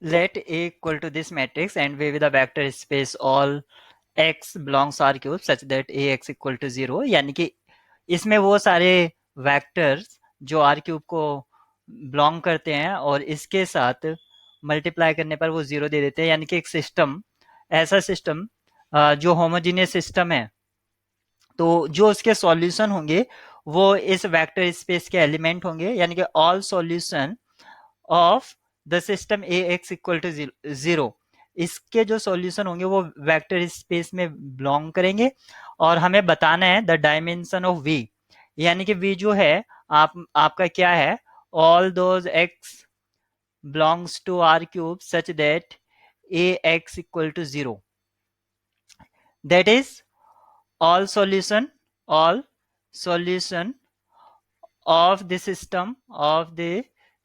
Let A equal to this matrix and V with a vector space all x belongs R cube such that Ax equal to 0, यानी कि इसमें वो सारे vectors जो R cube को belong करते हैं और इसके साथ मल्टीप्लाई करने पर वो 0 दे देते हैं, यानी कि एक सिस्टम, ऐसा सिस्टम जो होमोजीनियस सिस्टम है, तो जो उसके सॉल्यूशन होंगे वो इस वेक्टर स्पेस के एलिमेंट होंगे, यानी कि all solution of the system A x equal to 0, इसके जो सॉल्यूशन होंगे वो वेक्टर स्पेस में बिलोंग करेंगे। और हमें बताना है द डायमेंशन ऑफ वी, यानी कि वी जो है आपका क्या है, all those x belongs to R cube such that A x equal to 0, that is all solution of the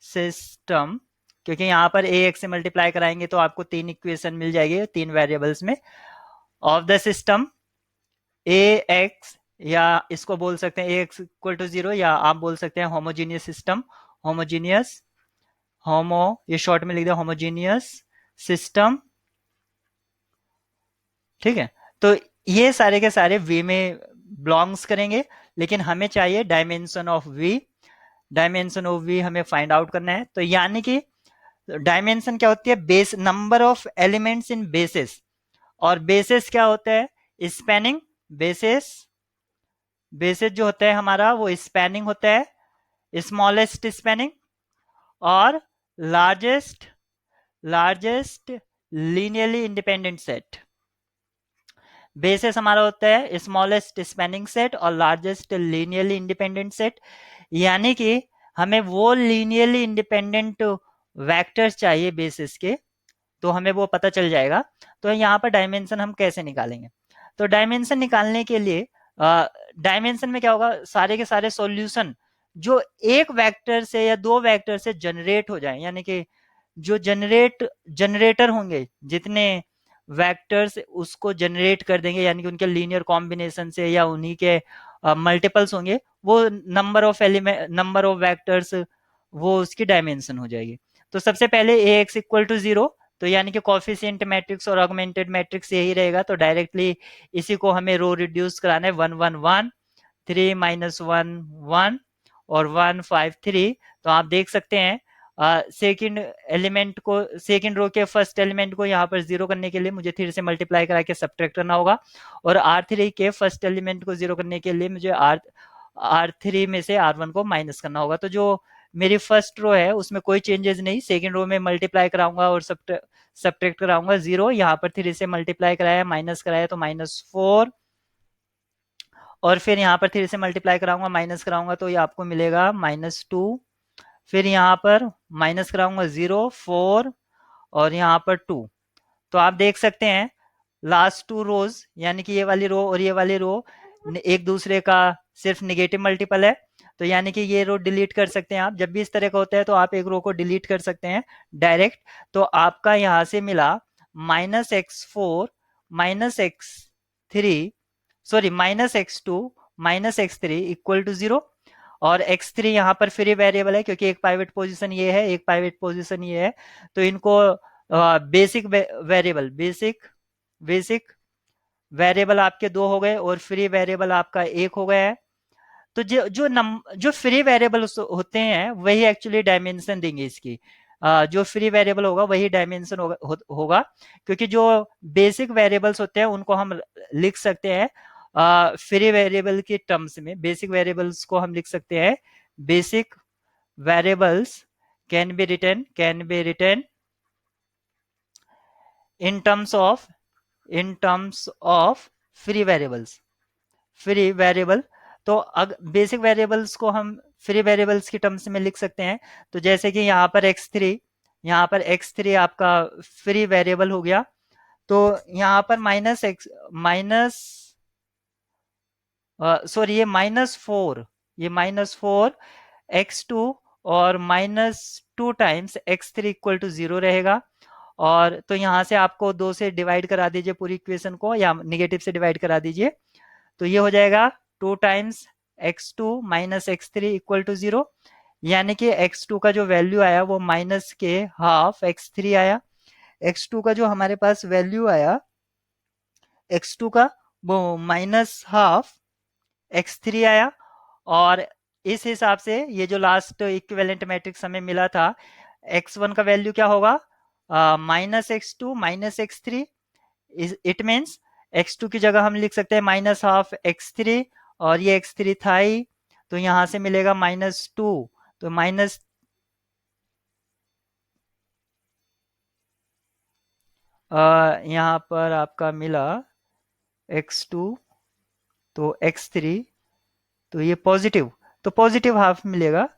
system, क्योंकि यहाँ पर ए एक्स से मल्टीप्लाई कराएंगे तो आपको 3 इक्वेशन मिल जाएगी 3 वेरिएबल्स में, of the system A x, या इसको बोल सकते हैं ए एक्स इक्वल टू 0, या आप बोल सकते हैं होमोजीनियस सिस्टम, होमोजीनियस, होमो ये शॉर्ट में लिख दिया, होमोजीनियस सिस्टम। ठीक है, तो ये सारे के सारे वी में बिलोंग्स करेंगे, लेकिन हमें चाहिए dimension of V, dimension of V हमें फाइंड आउट करना है। तो यानी कि डायमेंशन क्या होती है, base number of elements in basis, और बेसिस क्या होता है, स्पैनिंग बेसिस, बेसिस जो होता है हमारा वो स्पैनिंग होता है, स्मॉलेस्ट स्पैनिंग और largest, largest linearly independent set. Basis हमारा होता है स्मॉलेस्ट स्पैनिंग सेट और लार्जेस्ट लीनियरली इंडिपेंडेंट सेट, यानी कि हमें वो लीनियरली इंडिपेंडेंट वेक्टर्स चाहिए बेसिस के, तो हमें वो पता चल जाएगा। तो यहाँ पर डायमेंशन हम कैसे निकालेंगे, तो डायमेंशन निकालने के लिए डायमेंशन में क्या होगा, सारे के सारे सॉल्यूशन जो एक वेक्टर से या दो वेक्टर से जनरेट हो जाए, यानी कि जो जनरेटर होंगे जितने वेक्टर्स उसको जनरेट कर देंगे, यानी कि उनके लीनियर कॉम्बिनेशन से या उन्हीं के मल्टीपल्स होंगे, वो number of element, number of vectors, वो उसकी डायमेंशन हो जाएगी। तो सबसे पहले ए एक्स इक्वल टू 0, तो यानी कि कॉफिशिएंट मैट्रिक्स और ऑगमेंटेड मैट्रिक्स यही रहेगा, तो डायरेक्टली इसी को हमें रो रिड्यूस कराना है, 1 1 1, 3 माइनस 1 1 और 1 5 3। तो आप देख सकते हैं सेकंड एलिमेंट को, सेकंड रो के फर्स्ट एलिमेंट को यहाँ पर 0 करने के लिए मुझे 3 से मल्टीप्लाई करा के सब्ट्रैक्ट करना होगा, और R3 के फर्स्ट एलिमेंट को 0 करने के लिए मुझे R3 में से R1 को माइनस करना होगा। तो जो मेरी फर्स्ट रो है उसमें कोई चेंजेस नहीं, सेकंड रो में मल्टीप्लाई कराऊंगा और सब्ट्रैक्ट कराऊंगा 0, यहाँ पर 3 से मल्टीप्लाई कराया माइनस कराया तो -4, और फिर यहाँ पर 3 से मल्टीप्लाई कराऊंगा माइनस कराऊंगा तो ये आपको मिलेगा -2, फिर यहाँ पर माइनस कराऊंगा 0 4 और यहाँ पर 2। तो आप देख सकते हैं लास्ट 2 रोज, यानी कि ये वाली रो और ये वाली रो एक दूसरे का सिर्फ निगेटिव मल्टीपल है, तो यानी कि ये रो डिलीट कर सकते हैं आप, जब भी इस तरह का होता है तो आप एक रो को डिलीट कर सकते हैं डायरेक्ट। तो आपका यहाँ से मिला -x4 -x3, sorry -x2 -x3 equal to 0, और x3 यहाँ पर फ्री वेरिएबल है क्योंकि एक पाइवट पोजीशन ये है, एक पाइवट पोजीशन ये है, तो इनको बेसिक वेरिएबल, बेसिक वेरिएबल आपके 2 हो गए और फ्री वेरिएबल आपका 1 हो गया है। तो जो फ्री वेरिएबल होते हैं वही एक्चुअली डायमेंशन देंगे इसकी, जो फ्री वेरिएबल होगा वही डायमेंशन होगा, क्योंकि जो बेसिक वेरिएबल्स होते हैं उनको हम लिख सकते हैं फ्री वेरिएबल के टर्म्स में, बेसिक वेरिएबल्स को हम लिख सकते हैं, basic variables can be written in terms of free variables, free variable. तो बेसिक वेरिएबल्स को हम फ्री वेरिएबल्स की टर्म्स में लिख सकते हैं, तो जैसे कि यहाँ पर x3, यहाँ पर x3 आपका फ्री वेरिएबल हो गया, तो यहाँ पर सॉरी ये -4, ये -4 x2 और -2 टाइम्स x3 इक्वल टू 0 रहेगा, और तो यहाँ से आपको 2 से डिवाइड करा दीजिए पूरी इक्वेशन को, या निगेटिव से डिवाइड करा दीजिए, तो ये हो जाएगा 2 times x2 - x3 equal to 0, यानी कि x2 का जो वैल्यू आया वो माइनस के हाफ x3 आया। x2 का जो हमारे पास वैल्यू आया x2 का, वो माइनस हाफ x3 आया। और इस हिसाब से ये जो लास्ट इक्विवेलेंट मैट्रिक्स हमें मिला था, x1 का वैल्यू क्या होगा, -x2 -x3। It means x2 की जगह हम लिख सकते हैं माइनस हाफ x3, और ये x3 था ही, तो यहाँ से मिलेगा -2। तो माइनस, यहाँ पर आपका मिला x2, तो x3, तो ये पॉजिटिव, तो पॉजिटिव हाफ मिलेगा,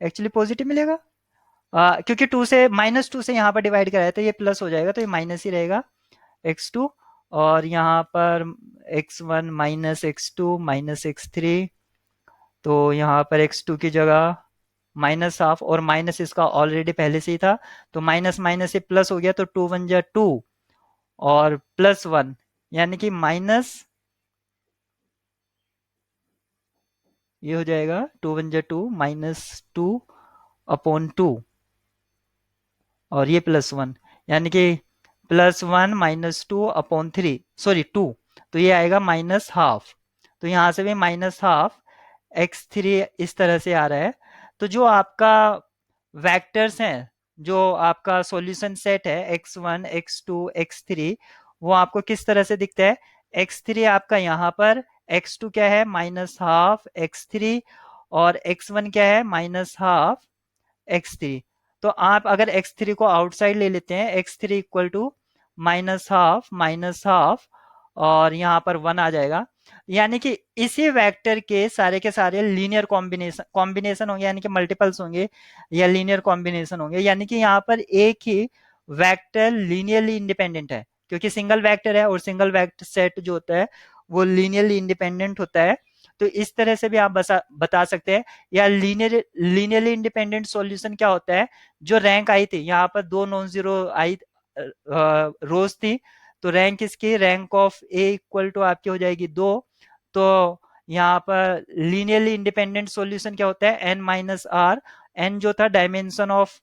एक्चुअली पॉजिटिव मिलेगा। क्योंकि 2 से, -2 से यहाँ पर डिवाइड कराया तो ये प्लस हो जाएगा, तो ये माइनस ही रहेगा x2। और यहाँ पर x1 -x2 -x3, तो यहाँ पर x2 की जगह माइनस हाफ, और माइनस इसका ऑलरेडी पहले से ही था, तो माइनस माइनस से प्लस हो गया, तो 2 1 जा 2, और +1, यानी कि माइनस, ये हो जाएगा 2 1 जा 2 -2 अपॉन 2, और ये +1, यानी कि +1 -2 अपॉन 3, सॉरी 2, तो ये आएगा माइनस हाफ। तो यहाँ से भी माइनस हाफ x3 इस तरह से आ रहा है। तो जो आपका वेक्टर्स हैं, जो आपका सॉल्यूशन सेट है x1 x2 x3, वो आपको किस तरह से दिखता है, x3 आपका यहाँ पर, x2 क्या है माइनस हाफ x3, और x1 क्या है माइनस हाफ x3। तो आप अगर x3 को आउटसाइड ले लेते हैं, x3 equal to minus half, और यहाँ पर 1 आ जाएगा। यानी कि इसी वेक्टर के सारे लीनियर कॉम्बिनेशन होंगे, यानी कि मल्टीपल्स होंगे या लीनियर कॉम्बिनेशन होंगे। यानी कि यहाँ पर एक ही वेक्टर लीनियरली इंडिपेंडेंट है, क्योंकि सिंगल वेक्टर है, और सिंगल वेक्टर सेट जो होता है वो लीनियरली इंडिपेंडेंट होता है। तो इस तरह से भी आप बता सकते हैं। या लीनियरली इंडिपेंडेंट सॉल्यूशन क्या होता है, जो रैंक आई थी, यहाँ पर 2 नॉन जीरो आई रोज थी, तो रैंक इसकी, rank of A equal to आपकी हो जाएगी 2। तो यहाँ पर लीनियरली इंडिपेंडेंट सॉल्यूशन क्या होता है, एन माइनस आर। एन जो था डायमेंशन ऑफ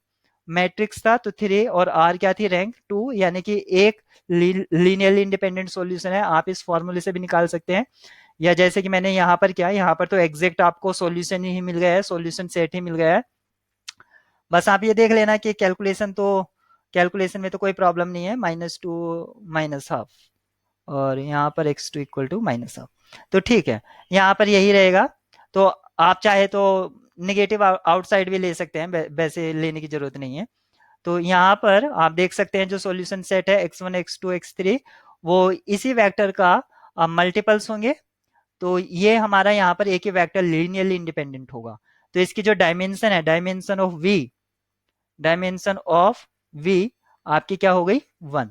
मैट्रिक्स था, तो 3, और आर क्या थी, रैंक 2, यानी कि एक लीनियरली इंडिपेंडेंट सॉल्यूशन है। आप इस फॉर्मूले से भी निकाल सकते हैं, या जैसे कि मैंने यहाँ पर किया, यहाँ पर तो एग्जैक्ट आपको सॉल्यूशन ही मिल गया है, सॉल्यूशन सेट ही मिल गया है। बस आप ये देख लेना कि कैलकुलेशन में तो कोई प्रॉब्लम नहीं है, -2 माइनस हाफ, और यहाँ पर x2 equal to minus half, तो ठीक है, यहाँ पर यही रहेगा। तो आप चाहे तो निगेटिव आउटसाइड भी ले सकते हैं, वैसे लेने की जरूरत नहीं है। तो यहाँ पर आप देख सकते हैं जो सॉल्यूशन सेट है x1 x2 x3, वो इसी वेक्टर का मल्टीपल्स होंगे। तो ये हमारा यहाँ पर एक ही वेक्टर लीनियरली इंडिपेंडेंट होगा। तो इसकी जो डायमेंशन है, डायमेंशन ऑफ v आपकी क्या हो गई, 1।